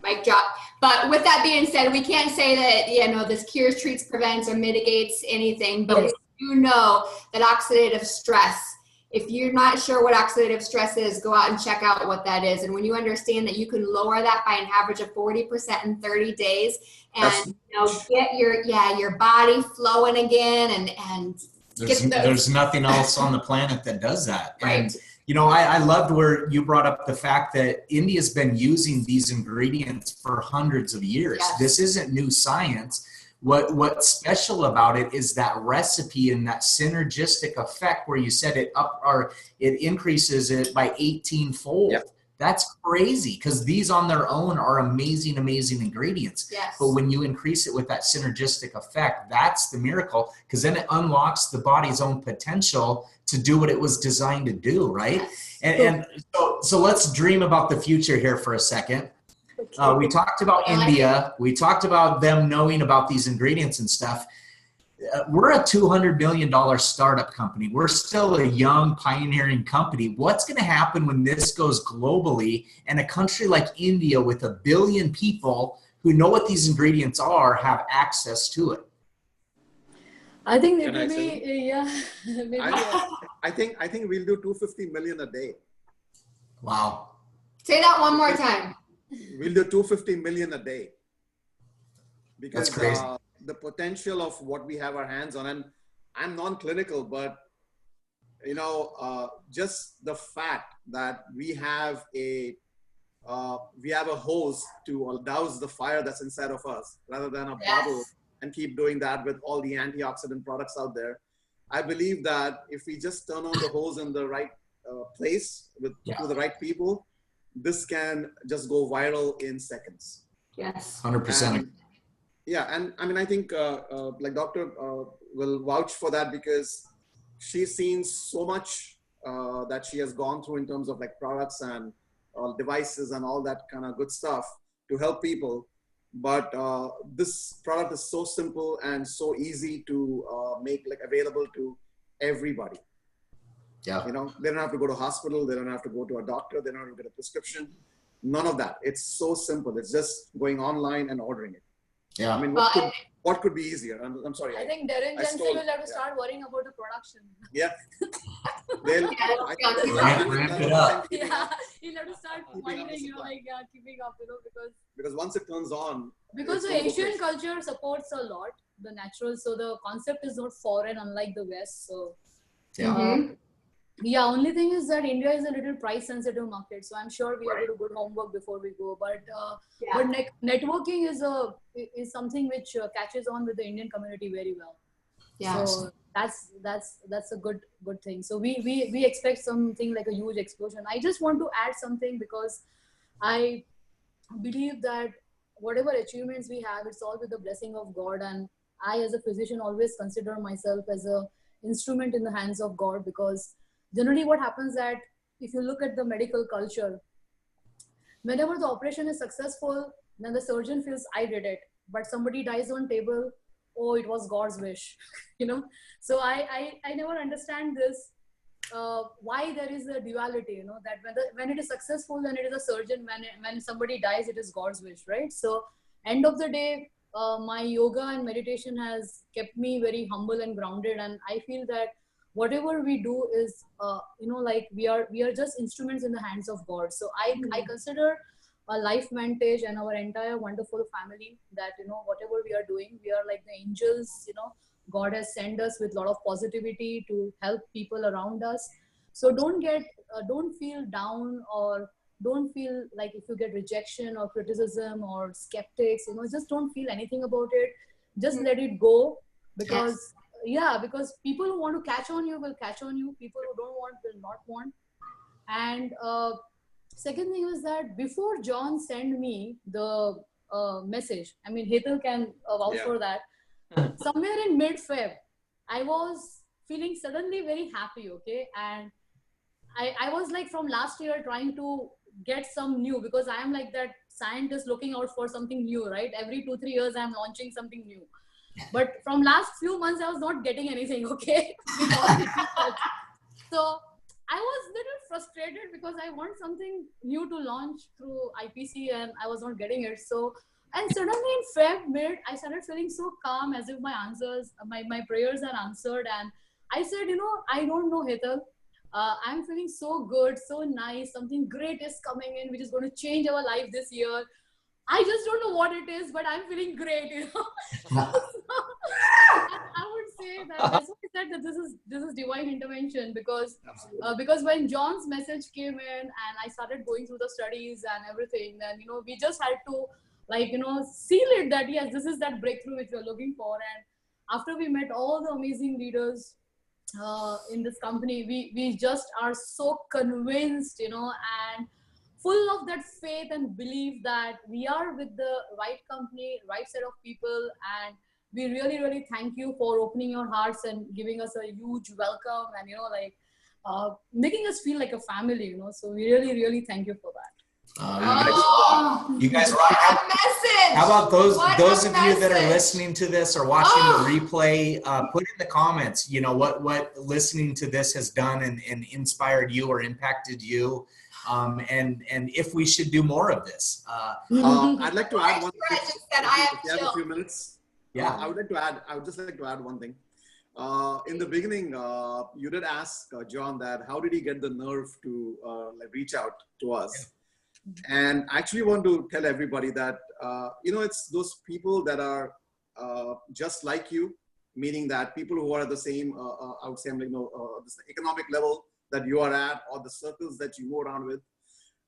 Mic drop. But with that being said, we can't say that, this cures, treats, prevents, or mitigates anything, but we do know that oxidative stress, if you're not sure what oxidative stress is, go out and check out what that is. And when you understand that you can lower that by an average of 40% in 30 days and get your body flowing again, and there's nothing else on the planet that does that. Right. And I loved where you brought up the fact that India's been using these ingredients for hundreds of years. Yes. This isn't new science. What's special about it is that recipe and that synergistic effect where you said it increases it by 18-fold. Yep. That's crazy, because these on their own are amazing, amazing ingredients. Yes. But when you increase it with that synergistic effect, that's the miracle, because then it unlocks the body's own potential to do what it was designed to do, right? Yes. So let's dream about the future here for a second. We talked about India. We talked about them knowing about these ingredients and stuff. We're a $200 million startup company. We're still a young, pioneering company. What's going to happen when this goes globally, and a country like India with 1 billion people who know what these ingredients are have access to it. I think it Can I will say be, yeah, maybe. Yes. I think we'll do 250 million a day. Wow. Say that one more time. We'll do 250 million a day. Because That's crazy. The potential of what we have our hands on, and I'm non-clinical, but just the fact that we have a hose to douse the fire that's inside of us rather than a bottle, and keep doing that with all the antioxidant products out there. I believe that if we just turn on the hose in the right place to the right people, this can just go viral in seconds. Yes. 100%. And I mean, I think like Doctor will vouch for that, because she's seen so much that she has gone through in terms of like products and devices and all that kind of good stuff to help people. But this product is so simple and so easy to make like available to everybody. Yeah. They don't have to go to hospital. They don't have to go to a doctor. They don't have to get a prescription. None of that. It's so simple. It's just going online and ordering it. Yeah. I mean, what could be easier? I'm sorry. I think Darren Jensen will have to start worrying about the production. Yeah. Ramp it up. Yeah, he'll have to start wondering, keeping up, because once it turns on. Because the Asian culture supports a lot the natural, so the concept is not foreign, unlike the West. So yeah, only thing is that India is a little price sensitive market, so I'm sure we have to do good homework before we go. But networking is something which catches on with the Indian community very well. Yeah. So that's a good thing. So we expect something like a huge explosion. I just want to add something, because I believe that whatever achievements we have, it's all with the blessing of God. And I, as a physician, always consider myself as a instrument in the hands of God, because generally what happens that if you look at the medical culture, whenever the operation is successful, then the surgeon feels I did it, but somebody dies on table, oh, it was God's wish, So I never understand this, why there is a duality, that when it is successful, then it is a surgeon, when somebody dies, it is God's wish, right? So end of the day, my yoga and meditation has kept me very humble and grounded, and I feel that whatever we do is, like we are just instruments in the hands of God. So I consider LifeVantage and our entire wonderful family that, whatever we are doing, we are like the angels, God has sent us with a lot of positivity to help people around us. So don't feel down, or don't feel like if you get rejection or criticism or skeptics, just don't feel anything about it. Just let it go, because because people who want to catch on you will catch on you. People who don't want will not want. And second thing is that before John sent me the message, I mean, Hetal can vouch for that. Somewhere in mid-Feb, I was feeling suddenly very happy, okay? And I was like from last year trying to get some new, because I am like that scientist looking out for something new, right? Every 2-3 years, I'm launching something new. But from last few months, I was not getting anything, okay? So I was a little frustrated, because I want something new to launch through IPC and I was not getting it. So, and suddenly in Feb mid, I started feeling so calm, as if my answers, my prayers are answered. And I said, I don't know, Hetal. I'm feeling so good, so nice. Something great is coming in, which is going to change our life this year. I just don't know what it is, but I'm feeling great, I would say that that's why I said that this is divine intervention, because when John's message came in and I started going through the studies and everything, then we just had to seal it that yes, this is that breakthrough which we're looking for. And after we met all the amazing leaders in this company, we just are so convinced, and full of that faith and belief that we are with the right company, right set of people. And we really, really thank you for opening your hearts and giving us a huge welcome, and making us feel like a family, so we really, really thank you for that. You guys rock. How about those of you that are listening to this or watching the replay, put in the comments, what listening to this has done and inspired you or impacted you. and if we should do more of this. I'd like to add one thing. I just said I If you have a few minutes. Yeah. I would just like to add one thing. In the beginning, you did ask John that how did he get the nerve to like reach out to us? And I actually want to tell everybody that, it's those people that are just like you, meaning that people who are at the same, I would say, this economic level that you are at, or the circles that you move around with,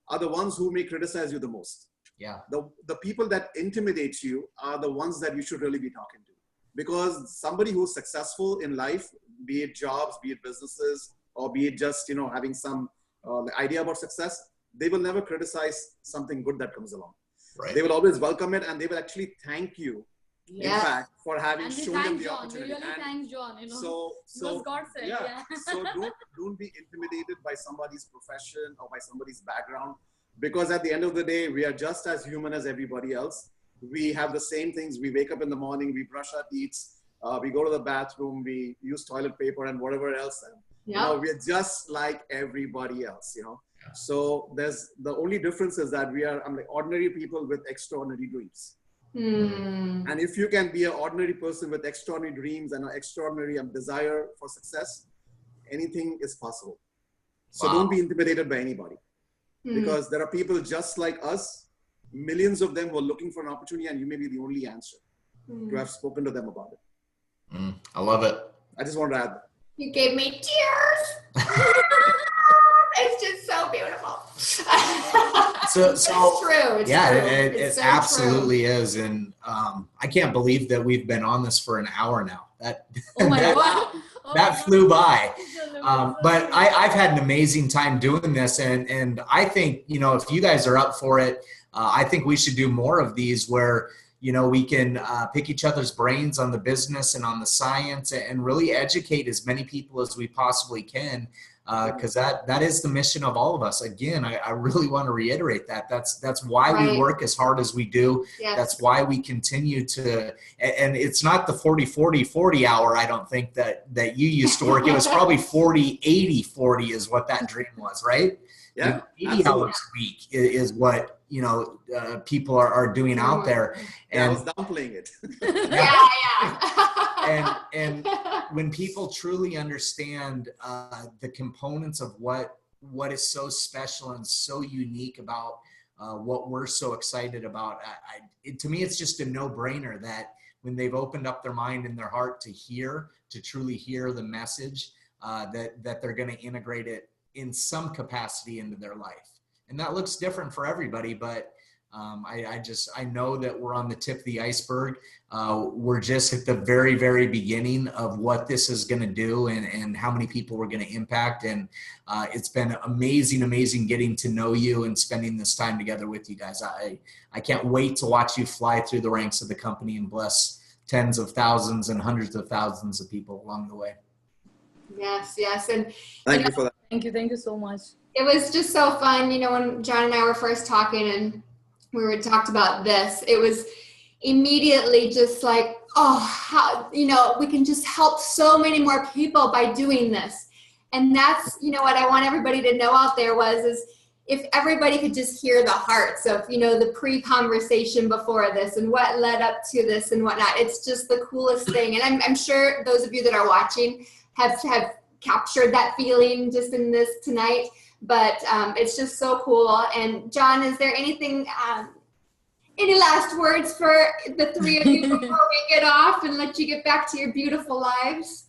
are the ones who may criticize you the most. Yeah. The people that intimidate you are the ones that you should really be talking to. Because somebody who's successful in life, be it jobs, be it businesses, or be it just, having some idea about success, they will never criticize something good that comes along. Right. They will always welcome it, and they will actually thank you, in fact, for having And shown them the John. opportunity. Really thanks John. So God said, yeah. So don't be intimidated by somebody's profession or by somebody's background, because at the end of the day, we are just as human as everybody else. We have the same things. We wake up in the morning, we brush our teeth, we go to the bathroom, we use toilet paper and whatever else. And, we're just like everybody else, So the only difference is that I'm like ordinary people with extraordinary dreams. And if you can be an ordinary person with extraordinary dreams and an extraordinary desire for success, anything is possible. So don't be intimidated by anybody, because there are people just like us. Millions of them were looking for an opportunity, and you may be the only answer to have spoken to them about it. I love it. I just want to add that. You gave me tears. It's just so beautiful. So it's true. It's yeah, true. It so absolutely is. And I can't believe that we've been on this for an hour now. Oh my God. That flew by. But I've had an amazing time doing this. And I think, if you guys are up for it, I think we should do more of these where, we can pick each other's brains on the business and on the science and really educate as many people as we possibly can. Because that is the mission of all of us. Again, I really want to reiterate that. That's why we work as hard as we do. Yes. That's why we continue to, and it's not the 40-40-40 hour, I don't think that you used to work. It was probably 40-80-40 is what that dream was, right? Yeah. 80 hours a week is what, people are doing out there. And I was downplaying it. And when people truly understand the components of what is so special and so unique about what we're so excited about, to me, it's just a no-brainer that when they've opened up their mind and their heart to truly hear the message, that they're going to integrate it in some capacity into their life. And that looks different for everybody, but I know that we're on the tip of the iceberg. We're just at the very, very beginning of what this is going to do and how many people we're going to impact. And it's been amazing getting to know you and spending this time together with you guys. I can't wait to watch you fly through the ranks of the company and bless tens of thousands and hundreds of thousands of people along the way. Yes. And thank you for that. Thank you so much. It was just so fun, when John and I were first talking and we talked about this, it was immediately just like, how, we can just help so many more people by doing this. And that's, what I want everybody to know out there is if everybody could just hear the hearts of, the pre-conversation before this and what led up to this and whatnot. It's just the coolest thing. And I'm sure those of you that are watching have captured that feeling just in this tonight. But it's just so cool. And John, is there anything, any last words for the three of you before we get off and let you get back to your beautiful lives?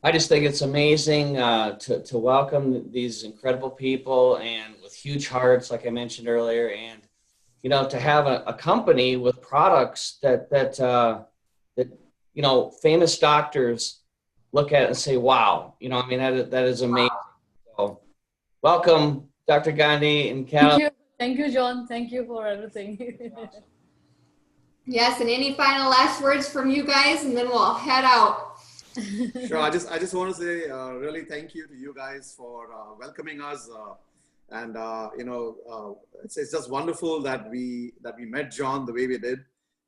I just think it's amazing to welcome these incredible people and with huge hearts, like I mentioned earlier, and to have a company with products that famous doctors look at it and say, "Wow!" That is amazing. So, welcome, Dr. Gandhi and Cal. Thank you, John. Thank you for everything. Yes, and any final last words from you guys, and then we'll head out. Sure. I just want to say really thank you to you guys for welcoming us, and it's just wonderful that we met John the way we did,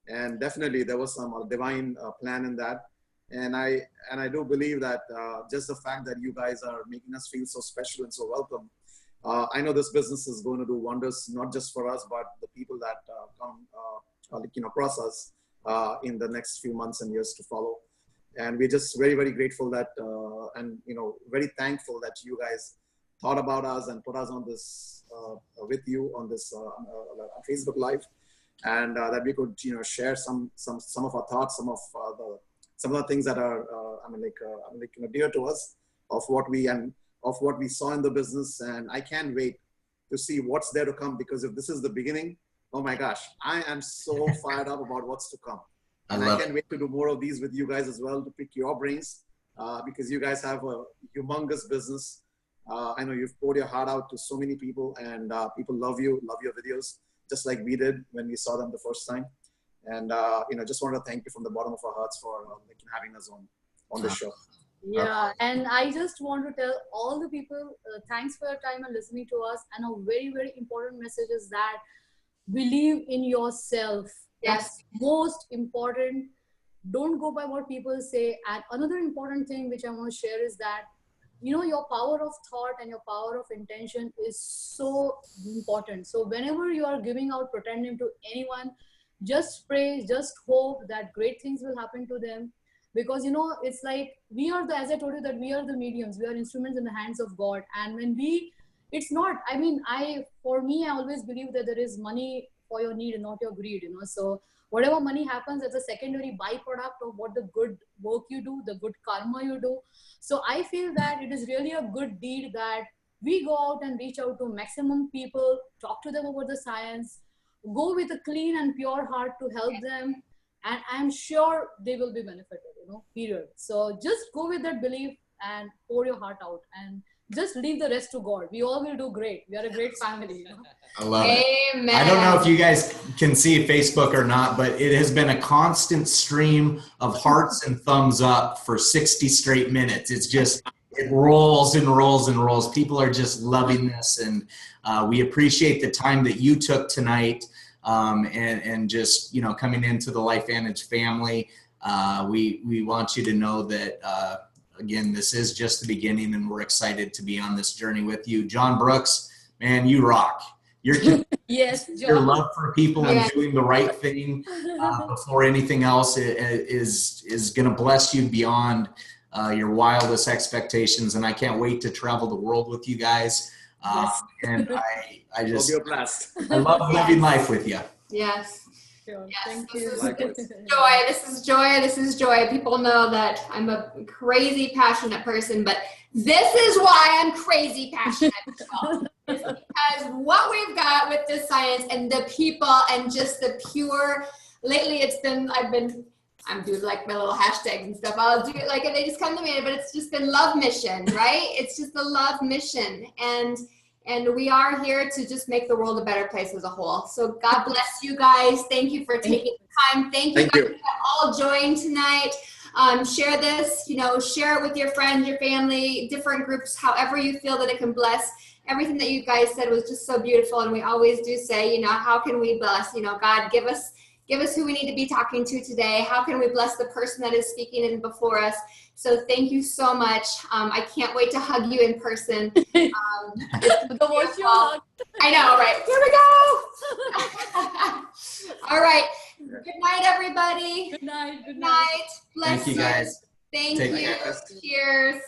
and definitely there was some divine plan in that. And I do believe that just the fact that you guys are making us feel so special and so welcome I know this business is going to do wonders, not just for us, but the people that come across us in the next few months and years to follow. And we're just very, very grateful that, and very thankful that you guys thought about us and put us on this with you on this Facebook Live, and that we could share some of our thoughts, some of the things that are dear to us, of what we saw in the business. And I can't wait to see what's there to come, because if this is the beginning, oh my gosh, I am so fired up about what's to come. And I can't wait to do more of these with you guys as well, to pick your brains, because you guys have a humongous business. I know you've poured your heart out to so many people, and people love your videos, just like we did when we saw them the first time. And just want to thank you from the bottom of our hearts for having us on the show. Yeah, and I just want to tell all the people, thanks for your time and listening to us. And a very, very important message is that believe in yourself. Yes. That's most important. Don't go by what people say. And another important thing which I want to share is that, your power of thought and your power of intention is so important. So whenever you are giving out Protandim to anyone, just pray, just hope that great things will happen to them. Because, it's like as I told you, that we are the mediums, we are instruments in the hands of God. And when it's not, for me, I always believe that there is money for your need and not your greed, So whatever money happens, it's a secondary byproduct of what the good work you do, the good karma you do. So I feel that it is really a good deed that we go out and reach out to maximum people, talk to them about the science, go with a clean and pure heart to help them. And I'm sure they will be benefited, period. So just go with that belief and pour your heart out, and just leave the rest to God. We all will do great. We are a great family. I love it. Amen. I don't know if you guys can see Facebook or not, but it has been a constant stream of hearts and thumbs up for 60 straight minutes. It's just, it rolls and rolls and rolls. People are just loving this. And we appreciate the time that you took tonight, and just, coming into the LifeVantage family. We want you to know that, again, this is just the beginning, and we're excited to be on this journey with you. John Brooks, man, you rock. Yes, John. Your love for people and doing the right thing before anything else is going to bless you beyond your wildest expectations. And I can't wait to travel the world with you guys. And I just, It'll be a blast. I love living life with you. Yes. Sure. Yes, Thank this you. is joy. This is joy. This is joy. People know that I'm a crazy passionate person, but this is why I'm crazy passionate. It's because what we've got with this science and the people and just the pure. Lately, I'm doing like my little hashtags and stuff. I'll do it like they just come to me, but it's just been love mission, right? It's just a love mission, and we are here to just make the world a better place as a whole. So God bless you guys. Thank you for taking the time. Thank you guys for all joining tonight. Share this, share it with your friends, your family, different groups, however you feel that it can bless. Everything that you guys said was just so beautiful. And we always do say, how can we bless? God, give us who we need to be talking to today. How can we bless the person that is speaking in before us? So thank you so much. I can't wait to hug you in person. I know, right? Here we go. All right. Good night, everybody. Good night. Good night. Bless Thank you, guys. Thank you. care. Cheers.